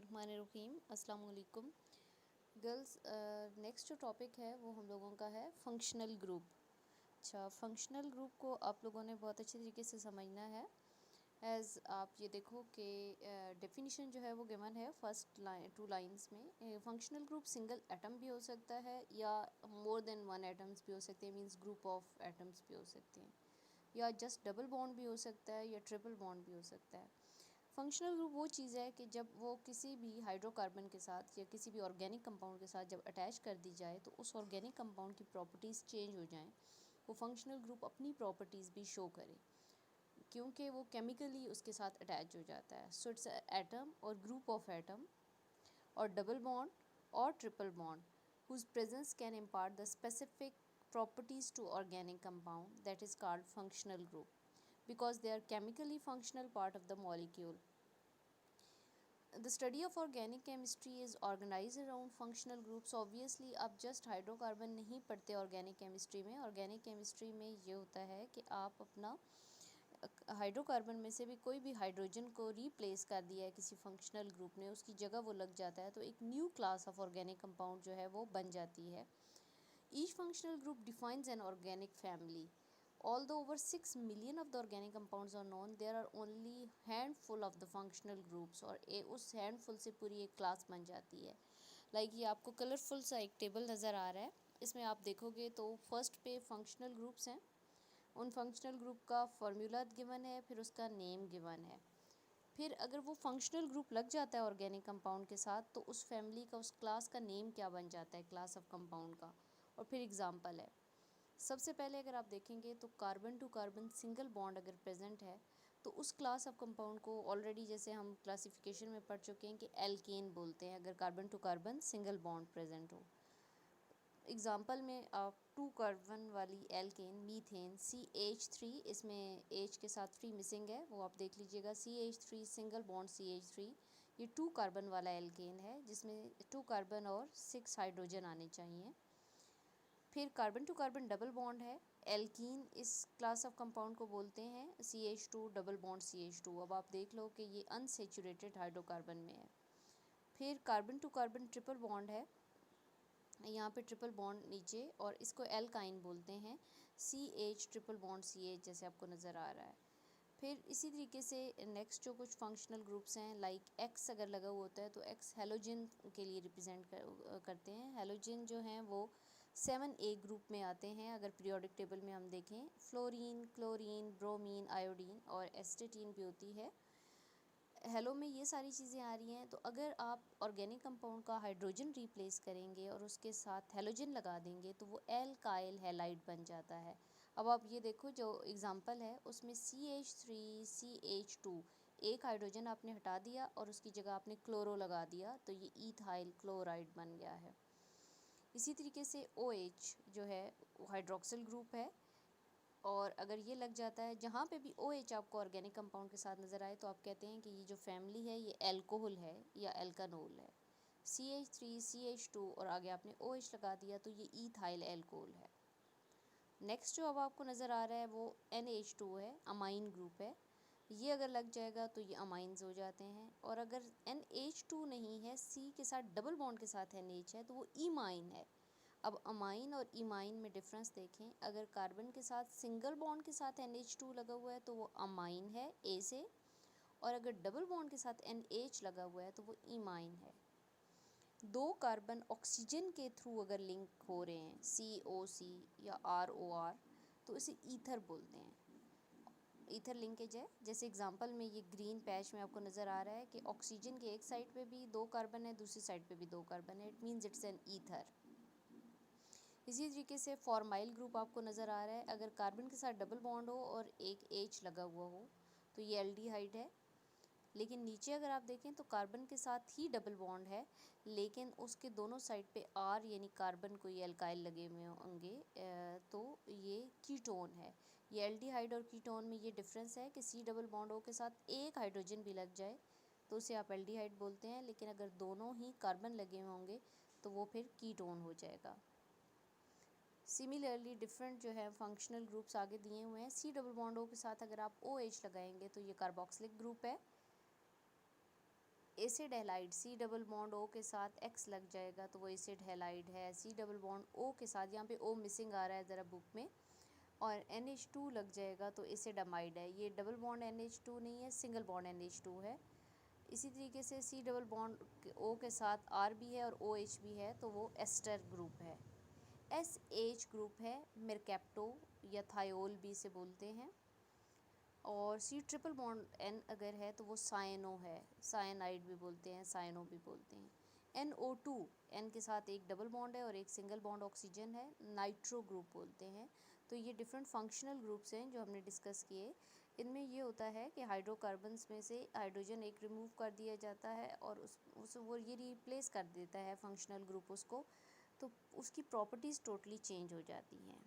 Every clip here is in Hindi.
बिस्मिल्लाहिर्रहमानिर्रहीम। अस्सलाम वालेकुम गर्ल्स। नेक्स्ट जो टॉपिक है वो हम लोगों का है फंक्शनल ग्रुप। अच्छा, फंक्शनल ग्रुप को आप लोगों ने बहुत अच्छे तरीके से समझना है। एज़ आप ये देखो कि डेफिनेशन जो है वो गिवन है फर्स्ट लाइन 2 लाइंस में। फंक्शनल ग्रुप सिंगल एटम भी हो सकता है या मोर देन 1 एटम्स भी हो सकते हैं, मींस ग्रुप ऑफ एटम्स भी हो सकते हैं, या जस्ट डबल बॉन्ड भी हो सकता है या ट्रिपल बॉन्ड भी हो सकता है। फंक्शनल ग्रुप वो चीज़ है कि जब वो किसी भी हाइड्रोकार्बन के साथ या किसी भी ऑर्गेनिक कंपाउंड के साथ जब अटैच कर दी जाए तो उस ऑर्गेनिक कंपाउंड की प्रॉपर्टीज़ चेंज हो जाएं, वो फंक्शनल ग्रुप अपनी प्रॉपर्टीज़ भी शो करे क्योंकि वो केमिकली उसके साथ अटैच हो जाता है। सो इट्स एटम और ग्रुप ऑफ एटम और डबल बॉन्ड और triple bond whose presence can impart the specific properties to organic compound that is called functional group because they are chemically functional part of the molecule. The study of organic chemistry is organized around functional groups. Obviously आप just हाइड्रोकार्बन नहीं पढ़ते ऑर्गेनिक केमिस्ट्री में। ऑर्गेनिक केमिस्ट्री में ये होता है कि आप अपना हाइड्रोकार्बन में से भी कोई भी हाइड्रोजन को रिप्लेस कर दिया है किसी फंक्शनल ग्रुप ने, उसकी जगह वो लग जाता है तो एक new class of organic compound जो है वो बन जाती है। Each functional group defines an organic family. Although over 6 million of the organic compounds are known, there are only handful of the functional groups और उस handful से पूरी एक क्लास बन जाती है। लाइक ये आपको कलरफुल सा एक टेबल नज़र आ रहा है, इसमें आप देखोगे तो फर्स्ट पे फंक्शनल ग्रुप्स हैं, उन फंक्शनल ग्रुप का फार्मूला गिवन है, फिर उसका नेम गिवन है। फिर अगर वो फंक्शनल ग्रुप लग जाता है ऑर्गेनिक कंपाउंड के साथ तो उस फैमिली का, उस क्लास का नेम क्या बन जाता है, क्लास ऑफ कंपाउंड का। और फिर एग्जांपल है, सबसे पहले अगर आप देखेंगे तो carbon to carbon single bond अगर प्रेजेंट है तो उस क्लास ऑफ कंपाउंड को ऑलरेडी जैसे हम क्लासिफिकेशन में पढ़ चुके हैं कि एल्केन बोलते हैं अगर carbon to carbon single bond present हो। एग्जांपल में आप 2 कार्बन वाली एल्केन मीथेन CH3, इसमें H के साथ 3 मिसिंग है, वो आप देख लीजिएगा। CH3 सिंगल बॉन्ड CH3, ये 2 कार्बन वाला एल्केन है जिसमें 2 कार्बन और 6 हाइड्रोजन आने चाहिए। फिर carbon to carbon double bond है, एल्कीन इस क्लास ऑफ कंपाउंड को बोलते हैं, CH2 डबल बॉन्ड CH2। अब आप देख लो कि ये अनसेचुरेटेड हाइड्रोकार्बन में है। फिर carbon to carbon triple bond है, यहाँ पे ट्रिपल बॉन्ड नीचे, और इसको एल्काइन बोलते हैं, CH ट्रिपल बॉन्ड CH जैसे आपको नज़र आ रहा है। फिर इसी तरीके से नेक्स्ट जो कुछ फंक्शनल ग्रुप्स हैं, लाइक X अगर लगा हुआ होता है तो X हेलोजन के लिए रिप्रेजेंट करते हैं। हेलोजन जो हैं वो 7A ग्रुप में आते हैं अगर पीरियोडिक टेबल में हम देखें। फ्लोरीन, क्लोरीन, ब्रोमीन, आयोडीन और एस्टेटीन भी होती है। हेलो में ये सारी चीज़ें आ रही हैं, तो अगर आप ऑर्गेनिक कंपाउंड का हाइड्रोजन रिप्लेस करेंगे और उसके साथ हेलोजन लगा देंगे तो वो एल्काइल हैलाइड बन जाता है। अब आप ये देखो जो एग्ज़ाम्पल है उसमें CH3 CH2, एक हाइड्रोजन आपने हटा दिया और उसकी जगह आपने क्लोरो लगा दिया तो ये ईथाइल क्लोराइड बन गया है। इसी तरीके से OH जो है हाइड्रोक्सिल ग्रुप है, और अगर ये लग जाता है, जहाँ पे भी OH आपको ऑर्गेनिक कंपाउंड के साथ नज़र आए तो आप कहते हैं कि ये जो फैमिली है ये एल्कोहल है या एल्कानोल है। CH3 CH2 और आगे आपने OH लगा दिया तो ये ईथाइल एल्कोहल है। नेक्स्ट जो अब आपको नज़र आ रहा है वो NH2 है, अमाइन ग्रुप है। ये अगर लग जाएगा तो ये अमाइंस हो जाते हैं, और अगर NH2 नहीं है, C के साथ डबल बॉन्ड के साथ NH है तो वो ईमाइन है। अब अमाइन और इमाइन में डिफरेंस देखें, अगर कार्बन के साथ सिंगल बॉन्ड के साथ NH2 लगा हुआ है तो वो अमाइन है A से, और अगर डबल बॉन्ड के साथ NH लगा हुआ है तो वो इमाइन है। 2 कार्बन ऑक्सीजन के थ्रू अगर लिंक हो रहे हैं, COC या ROR, तो इसे ईथर बोलते हैं। ईथर लिंकेज है। जैसे एग्जांपल में ये ग्रीन पैच में आपको नज़र आ रहा है कि ऑक्सीजन के एक साइड पे भी 2 कार्बन है, दूसरी साइड पे भी 2 कार्बन है, it means it's an ether. इसी तरीके से फॉर्माइल ग्रुप आपको नज़र आ रहा है, अगर कार्बन के साथ डबल बॉन्ड हो और एक H लगा हुआ हो तो ये एल्डिहाइड है। लेकिन नीचे अगर आप देखें तो कार्बन के साथ ही डबल बॉन्ड है लेकिन उसके दोनों साइड पे R यानी कार्बन कोई एल्काइल लगे हुए होंगे, तो ये कीटोन है। ये एल्डिहाइड और कीटोन में ये डिफरेंस है कि C डबल बॉन्ड O के साथ एक हाइड्रोजन भी लग जाए तो उसे आप एल्डिहाइड बोलते हैं, लेकिन अगर दोनों ही कार्बन लगे हुए होंगे तो वो फिर कीटोन हो जाएगा। सिमिलरली डिफरेंट जो है फंक्शनल ग्रुप्स आगे दिए हुए हैं। C डबल बॉन्ड O के साथ अगर आप OH लगाएंगे तो ये कार्बोक्सिलिक ग्रुप है। Acid halide, C double bond O के साथ एक्स लग जाएगा तो वो एसिड हैलाइड है। सी डबल बॉन्ड ओ के साथ, यहाँ पे ओ मिसिंग आ रहा है ज़रा बुक में, और NH2 लग जाएगा तो एसिड अमाइड है। ये डबल बॉन्ड NH2 नहीं है, सिंगल बॉन्ड NH2 है। इसी तरीके से सी डबल बॉन्ड ओ के साथ R भी है और OH भी है तो वो एस्टर ग्रुप है। SH ग्रुप है, मेरकैप्टो या थायोल भी से बोलते हैं। और सी ट्रिपल बॉन्ड N अगर है तो वो साइनो है, साइनाइड भी बोलते हैं, साइनो भी बोलते हैं। NO2, N के साथ एक डबल बॉन्ड है और एक सिंगल बॉन्ड ऑक्सीजन है, नाइट्रो ग्रुप बोलते हैं। तो ये डिफरेंट फंक्शनल ग्रुप्स हैं जो हमने डिस्कस किए। इनमें ये होता है कि हाइड्रोकार्बन्स में से हाइड्रोजन एक रिमूव कर दिया जाता है और उस वो ये रिप्लेस कर देता है फंक्शनल ग्रुप उसको, तो उसकी प्रॉपर्टीज़ टोटली चेंज हो जाती हैं।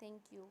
Thank you.